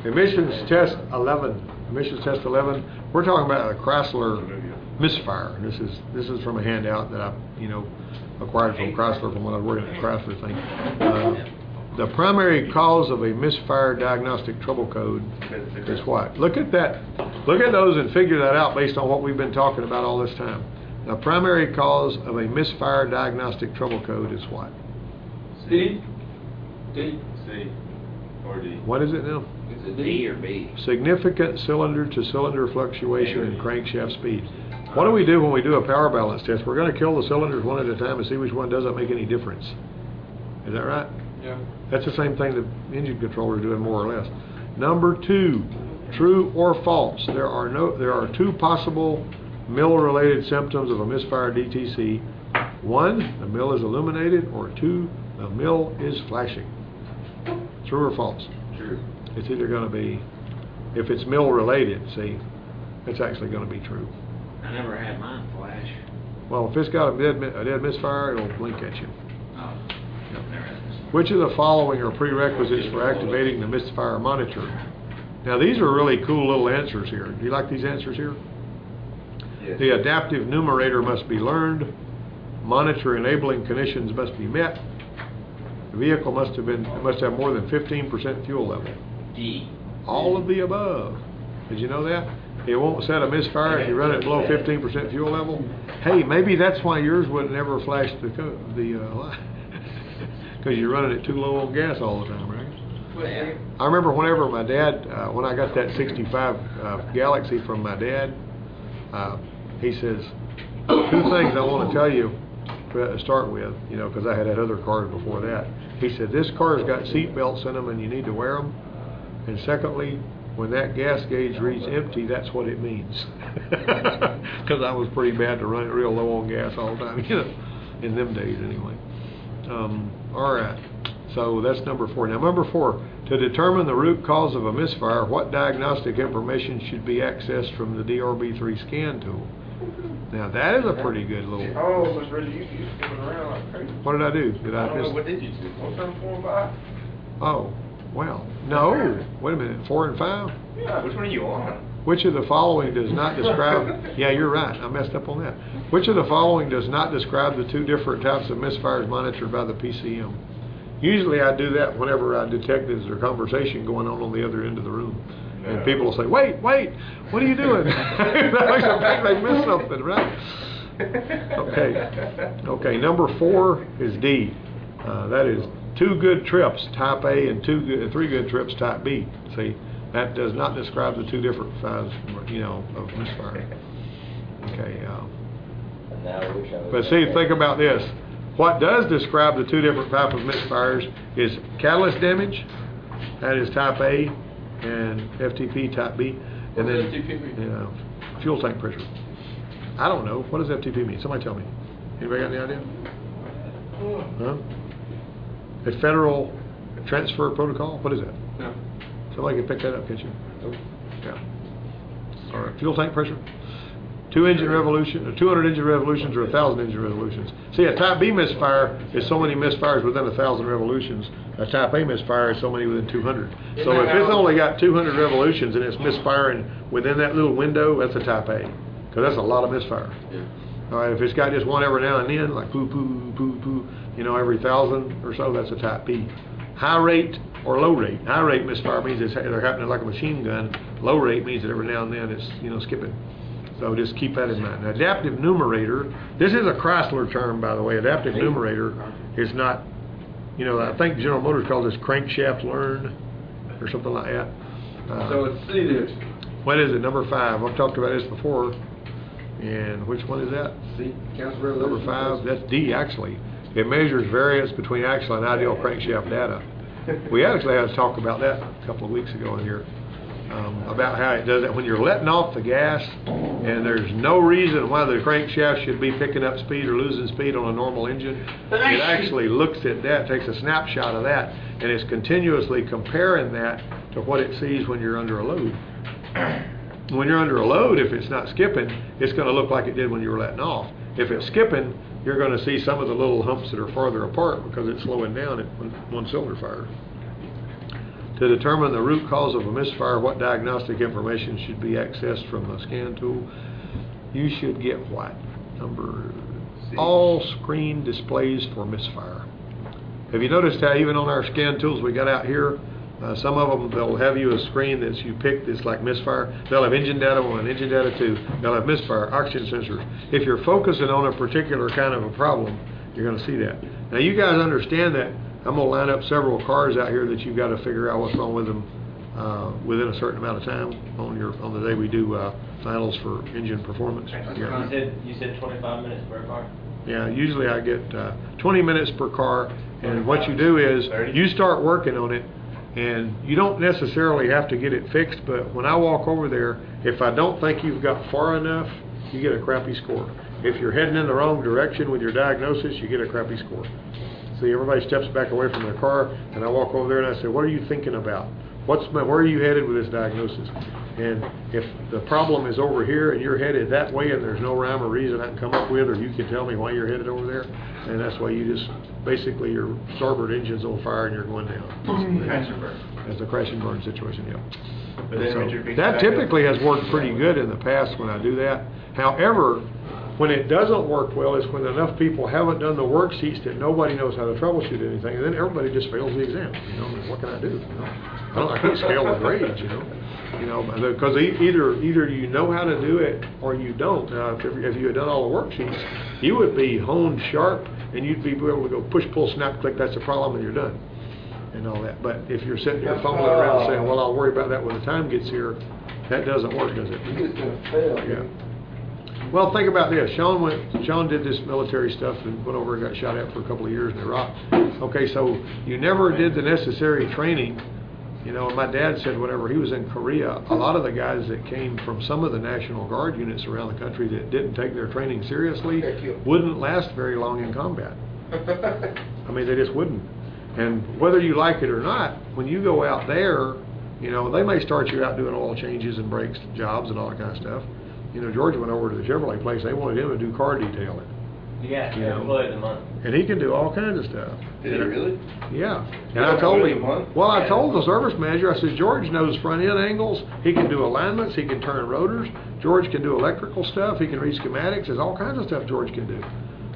Emissions test 11. Emissions test 11. We're talking about a Chrysler misfire. This is from a handout that I acquired from Chrysler from when I was working at the Chrysler thing. The primary cause of a misfire diagnostic trouble code is what? Look at that. Look at those and figure that out based on what we've been talking about all this time. The primary cause of a misfire diagnostic trouble code is what? C. D. C. Or D. What is it now? Is it D or B? Significant cylinder-to-cylinder fluctuation in crankshaft speed. What do we do when we do a power balance test? We're going to kill the cylinders one at a time and see which one doesn't make any difference. Is that right? Yeah. That's the same thing the engine controller is doing, more or less. Number 2, true or false. There are 2 possible mill-related symptoms of a misfire DTC. 1, the mill is illuminated, or 2, the mill is flashing. True or false? True. It's either going to be, if it's mill-related, see, it's actually going to be true. I never had mine flash. Well, if it's got a dead misfire, it'll blink at you. Oh, never had this. Which of the following are prerequisites for activating the misfire monitor? Now, these are really cool little answers here. Do you like these answers here? Yes. The adaptive numerator must be learned. Monitor enabling conditions must be met. The vehicle must have more than 15% fuel level. D. All of the above. Did you know that? It won't set a misfire if you run it below 15% fuel level. Hey, maybe that's why yours would never flash the light. Because you're running it too low on gas all the time, right? Well, yeah. I remember whenever my dad, when I got that 65 Galaxy from my dad, he says, 2 things I want to tell you to start with, because I had other cars before that. He said, this car's got seat belts in them and you need to wear them. And secondly, when that gas gauge reads empty, that's what it means. Because I was pretty bad to run it real low on gas all the time, in them days anyway. All right, so that's number 4. Now, number 4, to determine the root cause of a misfire, what diagnostic information should be accessed from the DRB3 scan tool? Now, that is a pretty good little... Oh, Miss Reggie, you skipping around like crazy. What did I do? Did I don't miss... know, what did you do? 1, 5? Oh, well, no. Wait a minute, 4 and 5? Yeah, which one are you on? Which of the following does not describe... Yeah, you're right. I messed up on that. Which of the following does not describe the 2 different types of misfires monitored by the PCM? Usually I do that whenever I detect there's a conversation going on the other end of the room. And people will say, wait, what are you doing? They missed something, right? Okay, number 4 is D. That is 2 good trips, type A, and 3 good trips, type B. See, that does not describe the 2 different sides, of misfire. Okay. But see, think about this. What does describe the 2 different types of misfires is catalyst damage, that is type A, and FTP type B. And then FTP mean? Fuel tank pressure. I don't know. What does FTP mean? Somebody tell me. Anybody got any idea? Huh? A Federal Transfer Protocol? What is that? No. Somebody can pick that up, can't you? Yeah. All right. Fuel tank pressure. 200 engine revolutions, or 1,000 engine revolutions. See, a type B misfire is so many misfires within 1,000 revolutions. A type A misfire is so many within 200. So if it's only got 200 revolutions and it's misfiring within that little window, that's a type A, because that's a lot of misfire. Yeah. All right, if it's got just one every now and then, like poo, every 1,000 or so, that's a type B. High rate or low rate. High rate misfire means they're happening like a machine gun. Low rate means that every now and then it's skipping. So just keep that in mind. Adaptive numerator, this is a Chrysler term, by the way. Adaptive numerator is not, I think General Motors calls this crankshaft learn or something like that. So it's C then. What is it? Number 5. I've talked about this before. And which one is that? C. Number 5. That's D, actually. It measures variance between actual and ideal crankshaft data. We actually had to talk about that a couple of weeks ago in here. About how it does that when you're letting off the gas and there's no reason why the crankshaft should be picking up speed or losing speed on a normal engine. It actually looks at that, takes a snapshot of that, and it's continuously comparing that to what it sees when you're under a load. When you're under a load, if it's not skipping, it's going to look like it did when you were letting off. If it's skipping, you're going to see some of the little humps that are farther apart because it's slowing down at one cylinder fire. To determine the root cause of a misfire, what diagnostic information should be accessed from the scan tool? You should get what? Number all screen displays for misfire. Have you noticed how even on our scan tools we got out here, some of them, they'll have you a screen that you pick that's like misfire. They'll have engine data 1, engine data 2. They'll have misfire, oxygen sensors. If you're focusing on a particular kind of a problem, you're going to see that. Now you guys understand that I'm going to line up several cars out here that you've got to figure out what's wrong with them within a certain amount of time on the day we do finals for engine performance. You said 25 minutes per car? Yeah, usually I get 20 minutes per car, and what you do is you start working on it, and you don't necessarily have to get it fixed, but when I walk over there, if I don't think you've got far enough, you get a crappy score. If you're heading in the wrong direction with your diagnosis, you get a crappy score. See, everybody steps back away from their car, and I walk over there and I say, what are you thinking about? Where are you headed with this diagnosis? And if the problem is over here and you're headed that way and there's no rhyme or reason I can come up with, or you can tell me why you're headed over there, and that's why you just, basically your starboard engine's on fire and you're going down. That's a crash and burn situation, yeah. But then So that typically has worked pretty good in the past when I do that. However, when it doesn't work well is when enough people haven't done the worksheets that nobody knows how to troubleshoot anything, and then everybody just fails the exam. You know, what can I do? You know? I can't scale the grades, you know, because either you know how to do it or you don't. If you had done all the worksheets, you would be honed sharp, and you'd be able to go push, pull, snap, click. That's a problem, and you're done, and all that. But if you're sitting there fumbling around saying, "Well, I'll worry about that when the time gets here," that doesn't work, does it? You're just gonna fail. Yeah. Well, think about this. Sean did this military stuff and went over and got shot at for a couple of years in Iraq. Okay, so you never did the necessary training. You know, my dad said whenever he was in Korea, a lot of the guys that came from some of the National Guard units around the country that didn't take their training seriously wouldn't last very long in combat. I mean, they just wouldn't. And whether you like it or not, when you go out there, you know, they may start you out doing oil changes and brakes jobs and all that kind of stuff. You know, George went over to the Chevrolet place. They wanted him to do car detailing. Yeah, You know. employee of the month. And he can do all kinds of stuff. Did he really? Yeah. And I told him, well, I told the service manager, I said, George knows front end angles. He can do alignments. He can turn rotors. George can do electrical stuff. He can read schematics. There's all kinds of stuff George can do.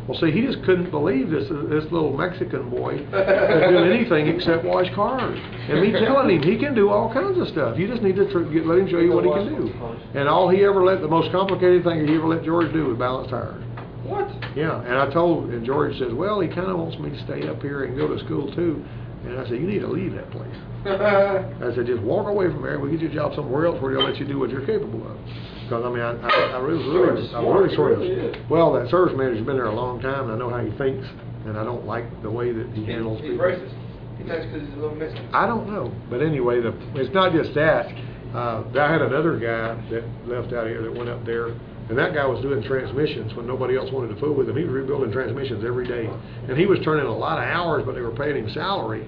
Well, see, he just couldn't believe this little Mexican boy could do anything except wash cars. And me telling him he can do all kinds of stuff. You just need to let him show you what he can do. And all he ever the most complicated thing he ever let George do was balance tires. What? Yeah, and George says, well, he kind of wants me to stay up here and go to school too. And I said, you need to leave that place. I said, just walk away from there. We'll get you a job somewhere else where they'll let you do what you're capable of. Because, I mean, I really sort of, well, that service manager's been there a long time, and I know how he thinks, and I don't like the way that he handles He's people. racist. He thinks because he's a little Mexican. I don't know. But anyway, it's not just that. I had another guy that left out here that went up there, and that guy was doing transmissions when nobody else wanted to fool with him. He was rebuilding transmissions every day. And he was turning a lot of hours, but they were paying him salary.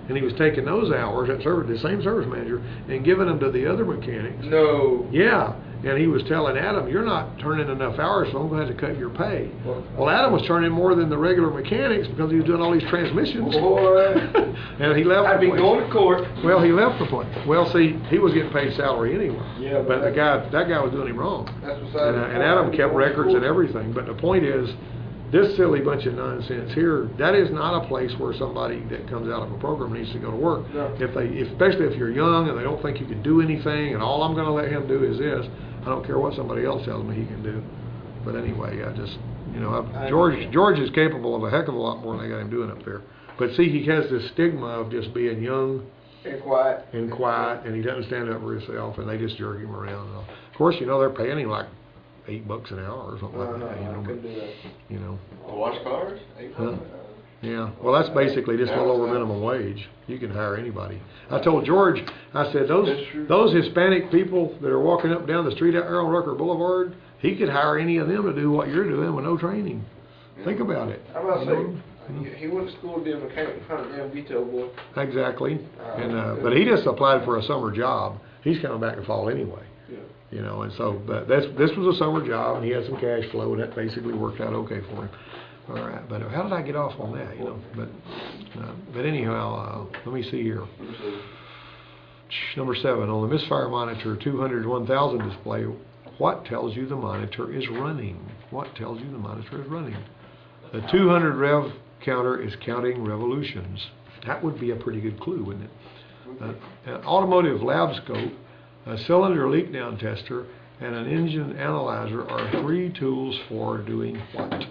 And he was taking those hours, the same service manager, and giving them to the other mechanics. No. Yeah. And he was telling Adam, you're not turning enough hours, so I'm going to have to cut your pay. Well, Adam was turning more than the regular mechanics because he was doing all these transmissions. Boy. And he left I'd the be place. going to court. Well, he left the place. Well, see, he was getting paid salary anyway. Yeah, but that guy was doing him wrong. That's what's And Adam kept records and everything. But the point is, this silly bunch of nonsense here, that is not a place where somebody that comes out of a program needs to go to work. No. Especially if you're young and they don't think you can do anything, and all I'm going to let him do is this. I don't care what somebody else tells me he can do. But anyway, I just, you know, George is capable of a heck of a lot more than they got him doing up there. But see, he has this stigma of just being young And quiet. and he doesn't stand up for himself, and they just jerk him around. And all. Of course, you know, they're paying him like $8 an hour or something like that. You know, I couldn't do that. You know. Wash cars? Huh? Yeah, well, that's basically just a little over minimum wage. You can hire anybody. I told George, I said, those Hispanic people that are walking up and down the street out there on Rucker Boulevard, he could hire any of them to do what you're doing with no training. Think about it. I'm about to say, he went to school to be a mechanic, kind of damn veto boy. Exactly. But he just applied for a summer job. He's coming back in fall anyway. Yeah. You know, and so, but this was a summer job, and he had some cash flow, and that basically worked out okay for him. All right, but how did I get off on that? You know, but anyhow, let me see here. Number 7, on the misfire monitor 200-1000 display, what tells you the monitor is running? What tells you the monitor is running? The 200 rev counter is counting revolutions. That would be a pretty good clue, wouldn't it? An automotive lab scope, a cylinder leak down tester, and an engine analyzer are 3 tools for doing what?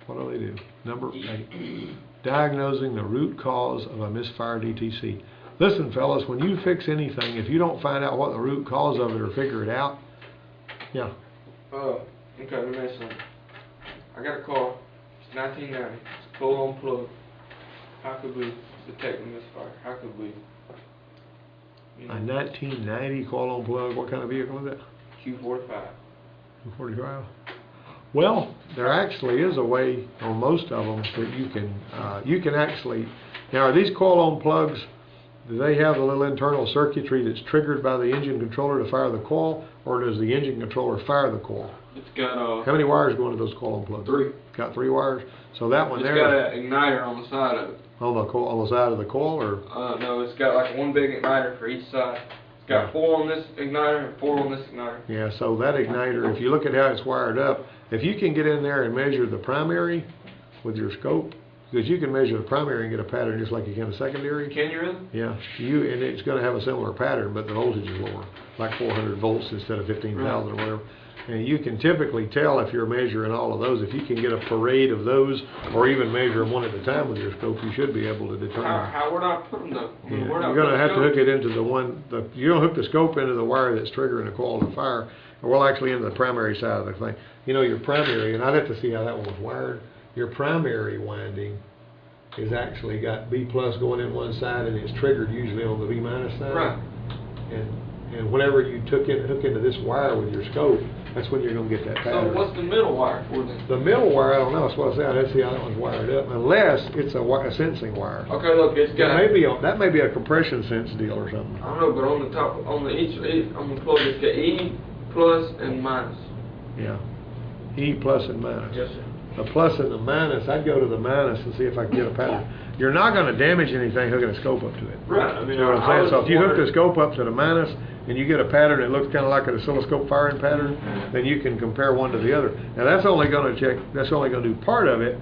What do they do? Number 8. Diagnosing the root cause of a misfire DTC. Listen, fellas, when you fix anything, if you don't find out what the root cause of it or figure it out, yeah. Okay, let me ask something. I got a car. It's 1990. It's pull-on plug. How could we detect a misfire? How could we? A 1990 coil-on plug. What kind of vehicle is that? Q45. 45. Well, there actually is a way on most of them that you can actually. Now, are these coil-on plugs? Do they have a little internal circuitry that's triggered by the engine controller to fire the coil, or does the engine controller fire the coil? It's got How many wires go into those coil-on plugs? 3. Got 3 wires. So that one It's there. got an igniter on the side of it. On the side of the coil, or? No, it's got like one big igniter for each side. It's got 4 on this igniter and 4 on this igniter. Yeah. So that igniter, if you look at how it's wired up, if you can get in there and measure the primary with your scope, because you can measure the primary and get a pattern just like you can a secondary. Can you really? Yeah, and it's going to have a similar pattern, but the voltage is lower, like 400 volts instead of 15,000 or whatever. And you can typically tell if you're measuring all of those. If you can get a parade of those, or even measure them one at a time with your scope, you should be able to determine. Where do I put them though? Yeah. You're going to have to hook it into the one. You don't hook the scope into the wire that's triggering the coil to fire, or well, actually into the primary side of the thing. You know, your primary, and I'd have to see how that one was wired. Your primary winding is actually got B plus going in one side, and it's triggered usually on the B minus side. Right. And whenever you hook into this wire with your scope, that's when you're going to get that pattern. So what's the middle wire for then? The middle wire, I don't know. That's what I said. I'd see how that one's wired up, unless it's a sensing wire. Okay, look, it's got. That may be a compression sense deal or something. I don't know, but on the top, on the plug, it's got E plus and minus. Yeah. E plus and minus. Yes, sir. The plus and the minus, I'd go to the minus and see if I can get a pattern. You're not going to damage anything hooking a scope up to it. Right. I mean, You know what I'm saying? So if you hook the scope up to the minus and you get a pattern that looks kind of like an oscilloscope firing pattern, then you can compare one to the other. Now that's only going to do part of it,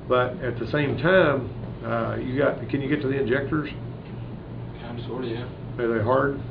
but at the same time, can you get to the injectors? Kind of, sort of, yeah. Are they hard?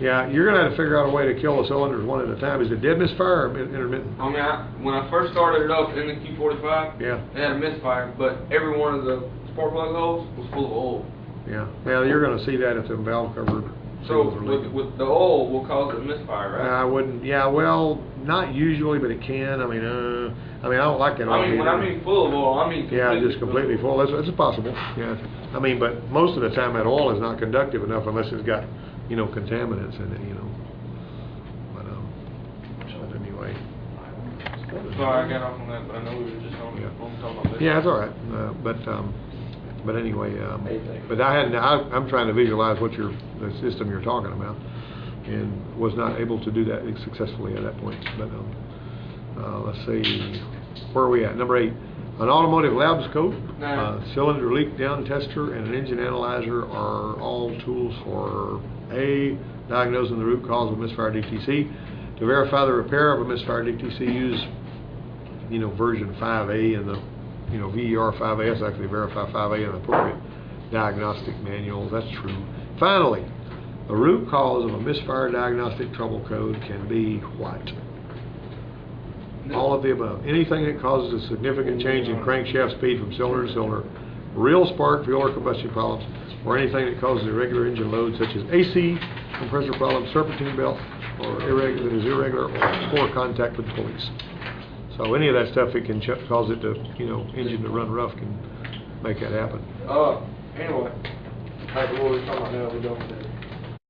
Yeah, you're going to have to figure out a way to kill the cylinders one at a time. Is it dead misfire or intermittent? I mean, when I first started it up in the Q45, Yeah. it had a misfire, but every one of the spark plug holes was full of oil. Yeah. Well, you're going to see that if the valve cover. So with the oil will cause a misfire, right? I wouldn't. Yeah. Well, not usually, but it can. I mean, I don't like it. I mean, when I mean full of oil, I mean just completely full. That's possible. Yeah. I mean, but most of the time that oil is not conductive enough unless it's got, contaminants in it. But anyway. Sorry, I got off on that, but I know we were just on talking about this. Yeah, that's all right. But anyway, but I'm trying to visualize the system you're talking about, and was not able to do that successfully at that point. But let's see, where are we at? Number 8, an automotive lab scope, cylinder leak down tester, and an engine analyzer are all tools for A, diagnosing the root cause of misfire DTC. To verify the repair of a misfire DTC, use version 5A in the VER 5A. That's actually verify 5A in the appropriate diagnostic manuals. That's true. Finally, the root cause of a misfire diagnostic trouble code can be what? All of the above. Anything that causes a significant change in crankshaft speed from cylinder to cylinder, real spark, fuel, or combustion problems, or anything that causes irregular engine load, such as AC, compressor problems, serpentine belt, or that is irregular, or poor contact with the police. So any of that stuff, it can cause it to, engine to run rough, can make that happen. Anyway, back to what we were talking about now, we're done with that.